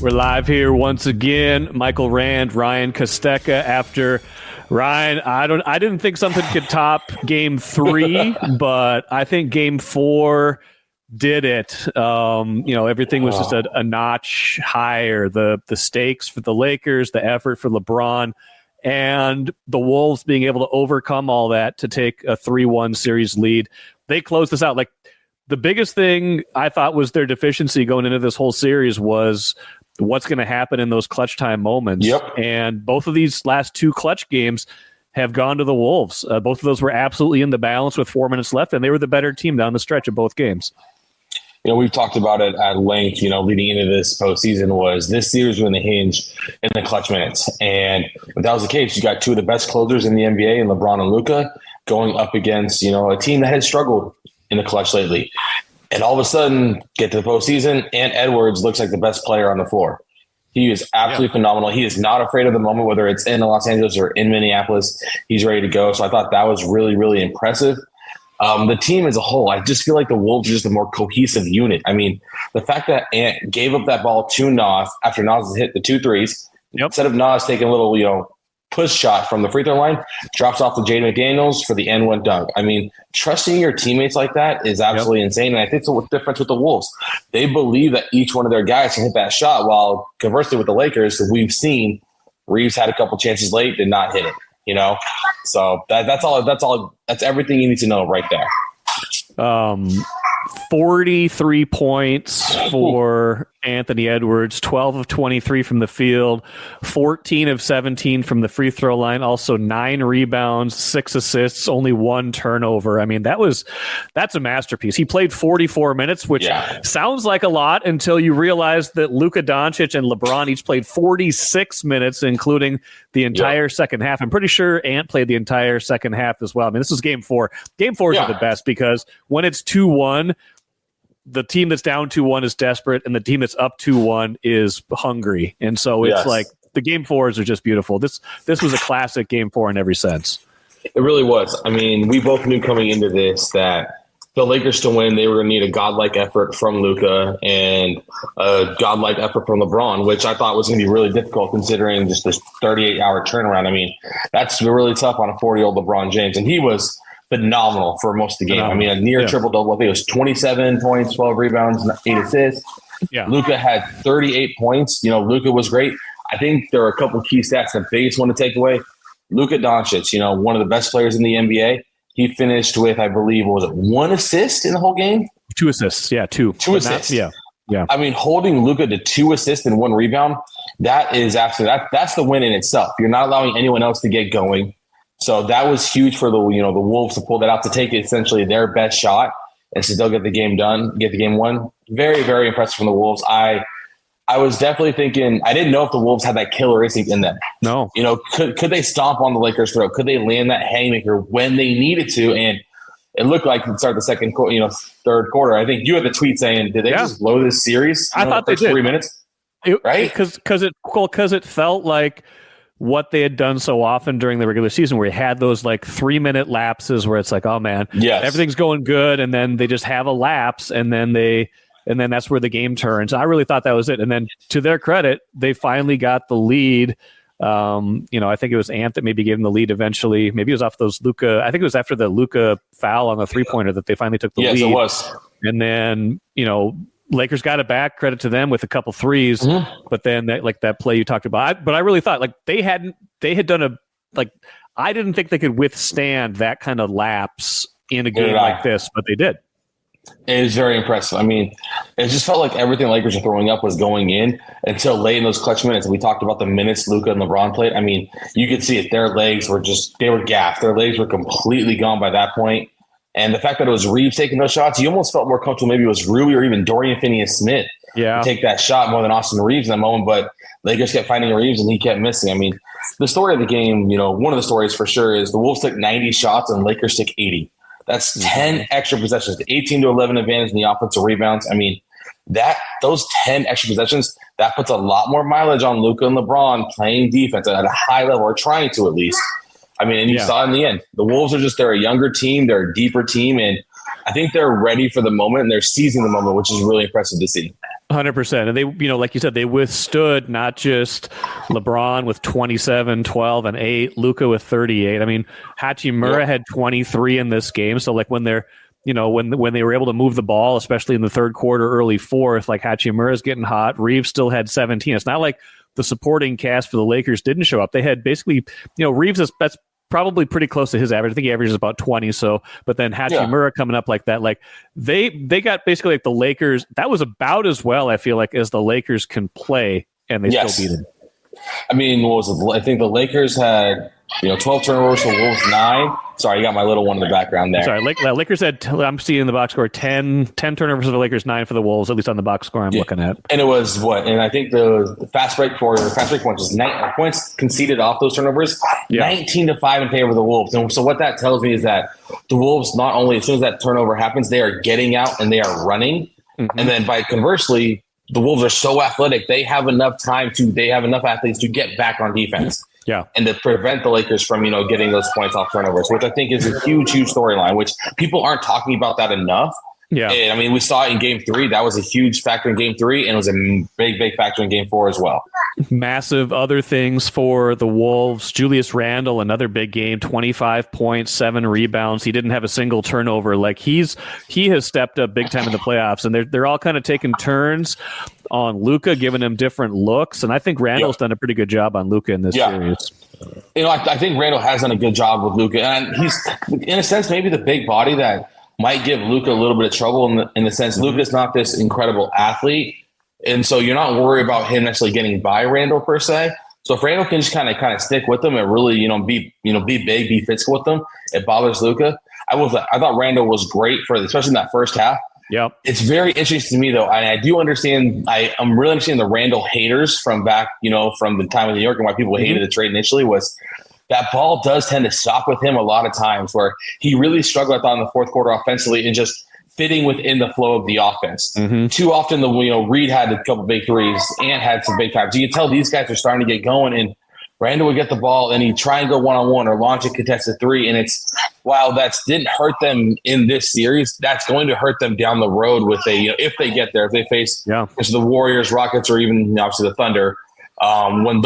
We're live here once again. Michael Rand, Ryan Kostecka. After Ryan, I didn't think something could top Game 3, but I think Game 4 did it. Everything was just a notch higher. The stakes for the Lakers, the effort for LeBron, and the Wolves being able to overcome all that to take a 3-1 series lead. They closed this out. Like, the biggest thing I thought was their deficiency going into this whole series was what's going to happen in those clutch time moments. Yep. And both of these last two clutch games have gone to the Wolves. Both of those were absolutely in the balance with 4 minutes left, and they were the better team down the stretch of both games. We've talked about it at length, leading into this postseason, was this series was going to hinge in the clutch minutes. And if that was the case, you got two of the best closers in the NBA in LeBron and Luka going up against, a team that had struggled in the clutch lately. And all of a sudden, get to the postseason, and Edwards looks like the best player on the floor. He is absolutely phenomenal. He is not afraid of the moment, whether it's in Los Angeles or in Minneapolis. He's ready to go. So I thought that was really, really impressive. The team as a whole, I just feel like the Wolves are just a more cohesive unit. I mean, the fact that Ant gave up that ball to Nas after Nas has hit the 2 threes, instead of Nas taking a little, push shot from the free throw line, drops off to Jaden McDaniels for the N1 dunk. I mean, trusting your teammates like that is absolutely insane. And I think it's the difference with the Wolves. They believe that each one of their guys can hit that shot, while conversely with the Lakers, we've seen Reeves had a couple chances late, did not hit it. So that's everything you need to know right there. 43 points for Anthony Edwards, 12 of 23 from the field, 14 of 17 from the free throw line, also 9 rebounds, 6 assists, only 1 turnover. I mean, that's a masterpiece. He played 44 minutes, which sounds like a lot until you realize that Luka Doncic and LeBron each played 46 minutes, including the entire second half. I'm pretty sure Ant played the entire second half as well. I mean, this is Game 4. Game 4s are the best because when it's 2-1, the team that's down 2-1 is desperate, and the team that's up 2-1 is hungry. And so it's like the Game 4s are just beautiful. This was a classic Game 4 in every sense. It really was. I mean, we both knew coming into this that the Lakers to win, they were going to need a godlike effort from Luka and a godlike effort from LeBron, which I thought was going to be really difficult considering just this 38-hour turnaround. I mean, that's really tough on a 40-year-old LeBron James, and he was phenomenal for most of the game. I mean, a near triple-double. I think it was 27 points, 12 rebounds, 8 assists. Yeah. Luka had 38 points. Luka was great. I think there are a couple key stats. The biggest one to take away, Luka Doncic, one of the best players in the NBA. He finished with, I believe, 1 assist in the whole game? 2 assists, 2. 2 assists. Yeah. I mean, holding Luka to 2 assists and 1 rebound, that is absolutely that's the win in itself. You're not allowing anyone else to get going. So that was huge for the Wolves to pull that out, to take essentially their best shot and still get the game done, get the game won. Very, very impressive from the Wolves. I was definitely thinking, I didn't know if the Wolves had that killer instinct in them. No. Could they stomp on the Lakers' throat? Could they land that haymaker when they needed to? And it looked like it started the second, third quarter. I think you had the tweet saying, did they just blow this series? I thought they did. 3 minutes, right? Because it felt like what they had done so often during the regular season, where you had those 3-minute lapses where it's like, oh man, everything's going good, and then they just have a lapse, and then that's where the game turns. I really thought that was it. And then to their credit, they finally got the lead. I think it was Ant that maybe gave them the lead eventually. Maybe it was off those Luka. I think it was after the Luka foul on the 3-pointer that they finally took the lead. Yes, it was. And then, Lakers got it back, credit to them, with a couple threes, but then that play you talked about. But I really thought they had done I didn't think they could withstand that kind of lapse in a game like this, but they did. It is very impressive. I mean, it just felt like everything Lakers are throwing up was going in until late in those clutch minutes. And we talked about the minutes Luka and LeBron played. I mean, you could see it. Their legs were they were gassed. Their legs were completely gone by that point. And the fact that it was Reeves taking those shots, you almost felt more comfortable. Maybe it was Rui or even Dorian Finney-Smith to take that shot more than Austin Reeves in that moment. But Lakers kept finding Reeves and he kept missing. I mean, the story of the game, one of the stories for sure is the Wolves took 90 shots and Lakers took 80. That's 10 extra possessions, 18-11 advantage in the offensive rebounds. I mean, those 10 extra possessions, that puts a lot more mileage on Luka and LeBron playing defense at a high level, or trying to at least. I mean, and you saw in the end, the Wolves they're a younger team, they're a deeper team, and I think they're ready for the moment, and they're seizing the moment, which is really impressive to see. 100%. And they, like you said, they withstood not just LeBron with 27, 12, and 8, Luka with 38. I mean, Hachimura had 23 in this game. So like when they're, when they were able to move the ball, especially in the third quarter, early fourth, like Hachimura's getting hot. Reeves still had 17. It's not like the supporting cast for the Lakers didn't show up. They had basically, Reeves that's probably pretty close to his average. I think he averages about 20. So, but then Hachimura coming up like that, like they got basically like the Lakers. That was about as well, I feel like, as the Lakers can play, and they still beat them. I mean, what was it? I think the Lakers had 12 turnovers for Wolves, 9. Sorry, you got my little one in the backgroround there. Sorry, Lakers had, I'm seeing in the box score, 10 turnovers for the Lakers, 9 for the Wolves, at least on the box score I'm looking at. And it was what? And I think the fast break points was 9 points conceded off those turnovers, 19-5 in favor of the Wolves. And so what that tells me is that the Wolves, not only as soon as that turnover happens, they are getting out and they are running. Mm-hmm. And then by conversely, the Wolves are so athletic, they have enough athletes to get back on defense. Yeah. And to prevent the Lakers from, getting those points off turnovers, which I think is a huge storyline, which people aren't talking about that enough. Yeah. And I mean, we saw it in game 3. That was a huge factor in game 3, and it was a big, big factor in game 4 as well. Massive other things for the Wolves. Julius Randle, another big game, 25 points, 7 rebounds. He didn't have a single turnover. Like he has stepped up big time in the playoffs, and they're all kind of taking turns on Luka, giving him different looks. And I think Randle's done a pretty good job on Luka in this series. I think Randle has done a good job with Luka, and he's, in a sense, maybe the big body that might give Luka a little bit of trouble in the sense Luka's not this incredible athlete. And so you're not worried about him necessarily getting by Randle per se. So if Randle can just kind of stick with them and really, be big, be physical with them, it bothers Luka. I thought Randle was great especially in that first half. Yep. It's very interesting to me though, and I do understand. I'm really understanding the Randle haters from back, from the time in New York, and why people hated the trade initially was that ball does tend to stop with him a lot of times, where he really struggled, I thought, in the fourth quarter offensively and just fitting within the flow of the offense. Mm-hmm. Too often, Reed had a couple big threes and had some big times. You can tell these guys are starting to get going, and Randle would get the ball and he'd try and go one-on-one or launch a contested 3. And it's, while that didn't hurt them in this series, that's going to hurt them down the road with if they get there, if they face the Warriors, Rockets, or even obviously the Thunder. When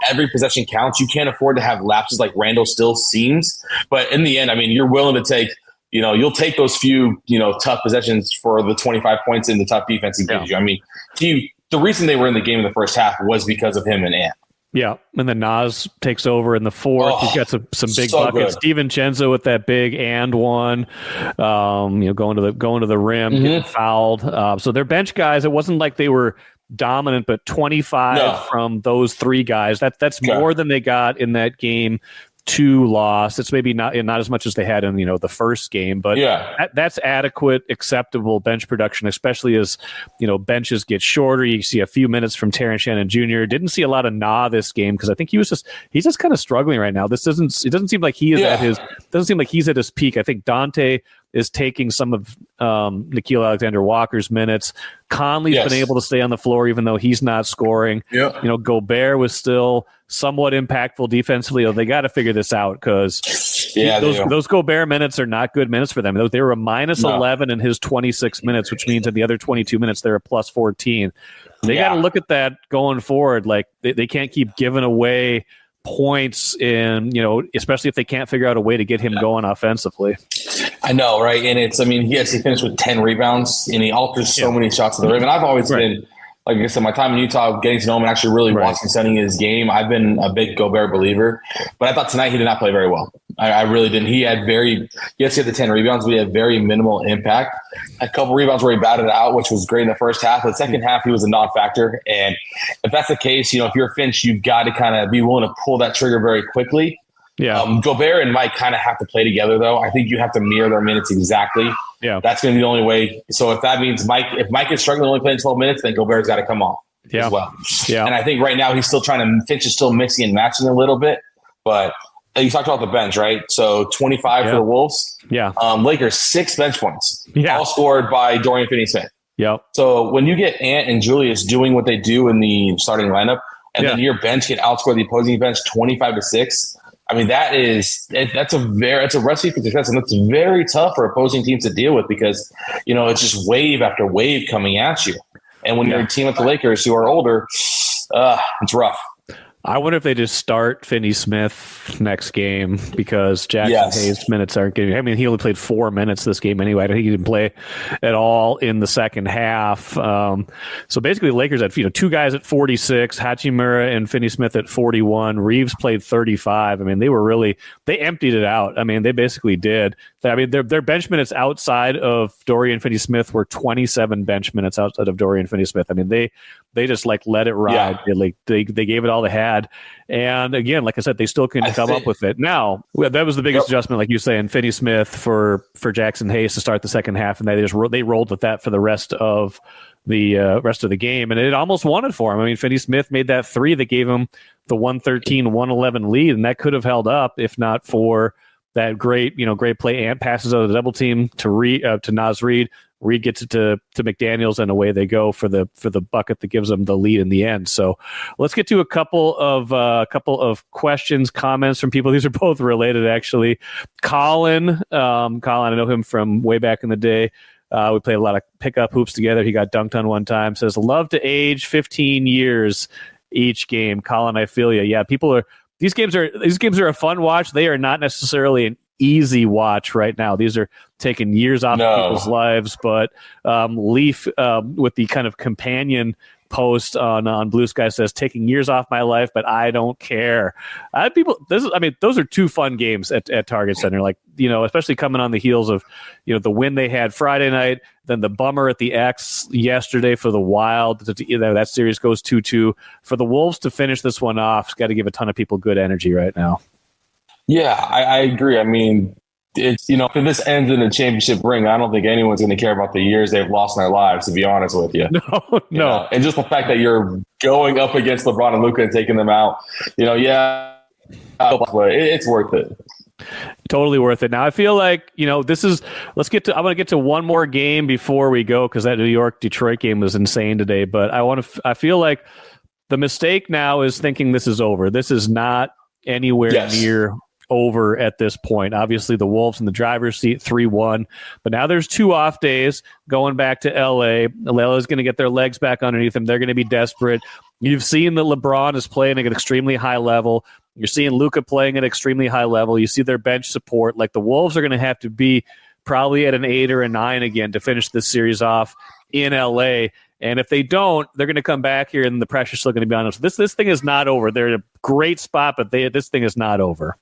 every possession counts, you can't afford to have lapses like Randle still seems. But in the end, I mean, you're willing to take, you'll take those few, tough possessions for the 25 points in the tough defense he gives you. I mean, the reason they were in the game in the first half was because of him and Ant. Yeah, and then Nas takes over in the fourth. He's got some big buckets. DiVincenzo with that big and one, going to the rim, getting fouled. So their bench guys, it wasn't like they were dominant, but 25 from those 3 guys. That's more than they got in that game 2 loss. It's maybe not as much as they had in the first game, but that's adequate, acceptable bench production, especially as benches get shorter. You see a few minutes from Terrence Shannon Jr. Didn't see a lot of Na this game because I think he's just kind of struggling right now. It doesn't seem like he is at his peak. I think Dante is taking some of Nickeil Alexander-Walker's minutes. Conley's been able to stay on the floor even though he's not scoring. Yeah. Gobert was still somewhat impactful defensively. They got to figure this out because those Gobert minutes are not good minutes for them. They were a minus 11 in his 26 minutes, which means in the other 22 minutes they're a plus 14. They got to look at that going forward. Like they can't keep giving away points in, especially if they can't figure out a way to get him going offensively. I know, right? And he finished with 10 rebounds and he alters so many shots to the rim. And I've always been, like I said, my time in Utah, getting to know him and actually really watching, studying his game, I've been a big Gobert believer. But I thought tonight he did not play very well. I really didn't. He had he had the 10 rebounds, but he had very minimal impact. A couple rebounds where he batted out, which was great in the first half. But the second half, he was a non-factor. And if that's the case, if you're Finch, you've got to kind of be willing to pull that trigger very quickly. Yeah. Gobert and Mike kind of have to play together, though. I think you have to mirror their minutes exactly. Yeah. That's going to be the only way. So if that means if Mike is struggling only playing 12 minutes, then Gobert's got to come on as well. Yeah. And I think right now he's still Finch is still mixing and matching a little bit. But you talked about the bench, right? So 25 for the Wolves. Yeah. Lakers, 6 bench points. Yeah. All scored by Dorian Finney-Smith. Yep. So when you get Ant and Julius doing what they do in the starting lineup, and then your bench can outscore the opposing bench 25-6, I mean, that's a recipe for success, and that's very tough for opposing teams to deal with because, it's just wave after wave coming at you. And when you're a team like the Lakers who are older, it's rough. I wonder if they just start Finney Smith next game because Jackson Hayes minutes aren't getting. I mean, he only played 4 minutes this game anyway. I think he didn't play at all in the second half. So basically, the Lakers had 2 guys at 46, Hachimura and Finney Smith at 41. Reeves played 35. I mean, they emptied it out. I mean, they basically did. I mean, their bench minutes outside of Dorian Finney-Smith were 27 bench minutes outside of Dorian Finney-Smith. I mean, they just let it ride. Yeah. They gave it all they had. And again, like I said, they still couldn't come up with it. Now, that was the biggest adjustment, like you say, in Finney-Smith for Jackson Hayes to start the second half, and they rolled with that for the rest of the game, and it almost won it for him. I mean, Finney-Smith made that 3 that gave him the 113-111 lead, and that could have held up if not for that great play and passes out of the double team to Naz Reid. Reid gets it to McDaniels, and away they go for the bucket that gives them the lead in the end. So let's get to a couple of questions, comments from people. These are both related, actually. Colin, I know him from way back in the day. We played a lot of pickup hoops together. He got dunked on one time. Says, love to age 15 years each game. Colin, I feel you. Yeah, these games are a fun watch. They are not necessarily an easy watch right now. These are taking years off of people's lives. But Leaf, with the kind of companion post on Blue Sky, says, taking years off my life, but I don't care. Those are 2 fun games at Target Center. Like, especially coming on the heels of, the win they had Friday night, then the bummer at the X yesterday for the Wild. That series goes 2-2. For the Wolves to finish this one off, it's got to give a ton of people good energy right now. Yeah, I agree. I mean, it's if this ends in a championship ring, I don't think anyone's going to care about the years they've lost in their lives, to be honest with you. No. And just the fact that you're going up against LeBron and Luka and taking them out, it's worth it. Totally worth it. Now, I feel like, I want to get to one more game before we go, because that New York-Detroit game was insane today. But I feel like the mistake now is thinking this is over. This is not anywhere near over at this point. Obviously, the Wolves in the driver's seat, 3-1. But now there's 2 off days going back to L.A. LA is going to get their legs back underneath them. They're going to be desperate. You've seen that LeBron is playing at an extremely high level. You're seeing Luka playing at an extremely high level. You see their bench support. Like, the Wolves are going to have to be probably at an 8 or a 9 again to finish this series off in L.A., and if they don't, they're going to come back here, and the pressure's still going to be on them. So this thing is not over. They're in a great spot, but this thing is not over.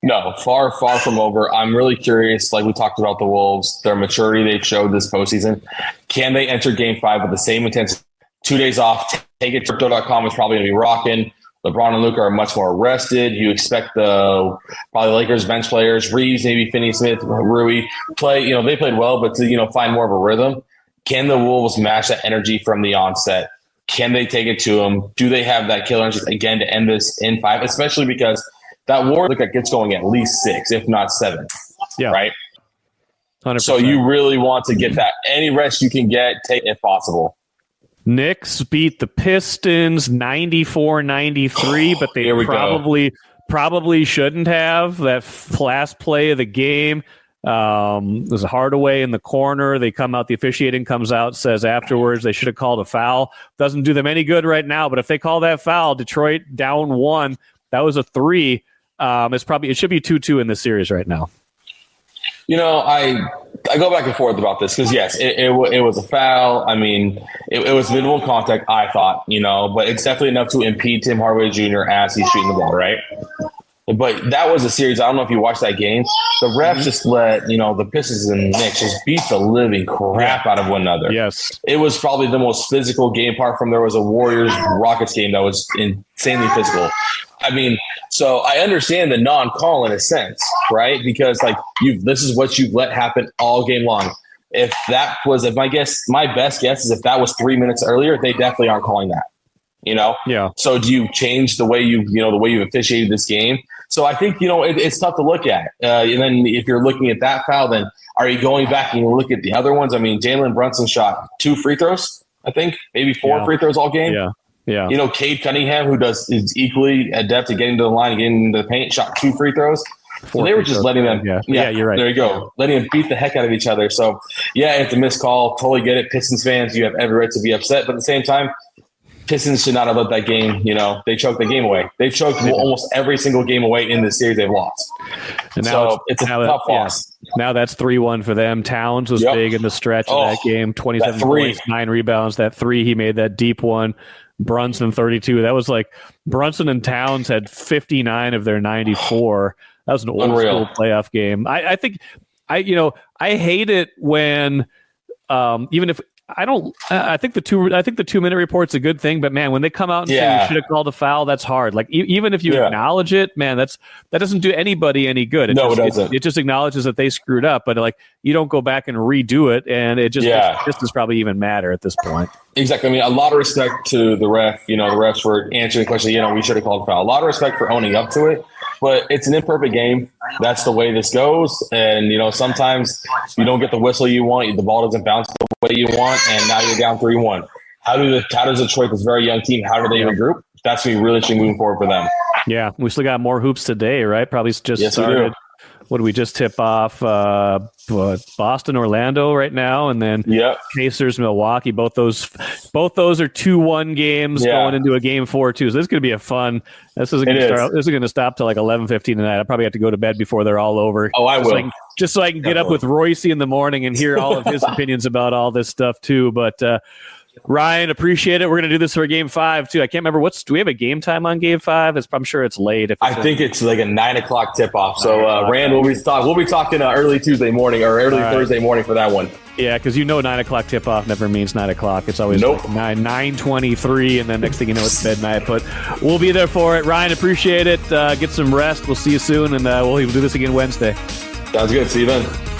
No, far from over. I'm really curious, like we talked about the Wolves, their maturity they've showed this postseason. Can they enter Game 5 with the same intensity? 2 days off, take it. Crypto.com is probably going to be rocking. LeBron and Luka are much more rested. You expect probably Lakers bench players, Reeves, maybe Finney-Smith, Rui, play. They played well, but to find more of a rhythm. Can the Wolves match that energy from the onset? Can they take it to them? Do they have that killer energy again to end this in 5? Especially because that war gets going at least 6, if not 7. Yeah. Right? 100%. So you really want to get that. Any rest you can get, take if possible. Knicks beat the Pistons 94-93, but they probably shouldn't have. That last play of the game was Hardaway in the corner. They come out, the officiating comes out, says afterwards they should have called a foul. Doesn't do them any good right now, but if they call that foul, Detroit down 1. That was a 3. It should be 2-2 in this series right now. I go back and forth about this because, yes, it was a foul. I mean, it was minimal contact, I thought, but it's definitely enough to impede Tim Hardaway Jr. as he's shooting the ball, right? But that was a series. I don't know if you watched that game. The refs just let, the Pistons and Knicks just beat the living crap out of one another. Yes. It was probably the most physical game, apart from there was a Warriors-Rockets game that was insanely physical. I mean, so I understand the non-call in a sense, right? Because this is what you've let happen all game long. My best guess is if that was 3 minutes earlier, they definitely aren't calling that. Yeah. So do you change the way you've officiated this game? So I think it's tough to look at. And then if you're looking at that foul, then are you going back and you look at the other ones? I mean, Jalen Brunson shot 2 free throws. I think maybe 4 free throws all game. Yeah. Yeah. Cade Cunningham, who is equally adept at getting to the line and getting into the paint, shot 2 free throws. So they were just letting them. Yeah, you're right. There you go. Letting them beat the heck out of each other. So, yeah, it's a missed call. Totally get it. Pistons fans, you have every right to be upset. But at the same time, Pistons should not have let that game, they choked the game away. They've choked almost every single game away in this series they've lost. And now it's a tough loss. Now that's 3-1 for them. Towns was big in the stretch of that game. 27 points, 9 rebounds. That three, he made that deep one. Brunson 32. That was like Brunson and Towns had 59 of their 94. That was an old school playoff game. I think I hate it when even if I think the 2-minute report's a good thing, but man, when they come out and say you should have called a foul, that's hard. Like even if you acknowledge it, man, that doesn't do anybody any good. It doesn't. It just acknowledges that they screwed up, but like you don't go back and redo it, and it just does probably even matter at this point. Exactly. I mean, a lot of respect to the ref. The refs for answering the question. We should have called a foul. A lot of respect for owning up to it. But it's an imperfect game. That's the way this goes. And, sometimes you don't get the whistle you want. The ball doesn't bounce the way you want. And now you're down 3-1. How does Detroit, this very young team, how do they regroup? That's going to be really interesting moving forward for them. Yeah. We still got more hoops today, right? Probably just started. We do. What do we just tip off? Boston, Orlando right now, and then Pacers, Milwaukee. Both those are 2-1 games going into a game 4 too. So this is going to be a fun. This isn't going to stop till like 11:15 tonight. I'll probably have to go to bed before they're all over. Oh, I will. Just so I can get up with Royce in the morning and hear all of his opinions about all this stuff too. But Ryan, appreciate it. We're going to do this for Game 5 too. I can't remember do we have a game time on Game 5? I'm sure it's late. I think it's like a 9:00 tip off. So Rand, we'll be talking early Tuesday morning or early Thursday morning for that one. Yeah, because 9:00 tip off never means 9:00. It's always like 9:23, and then next thing you know it's midnight. But we'll be there for it. Ryan, appreciate it. Get some rest. We'll see you soon, and we'll do this again Wednesday. Sounds good. See you then.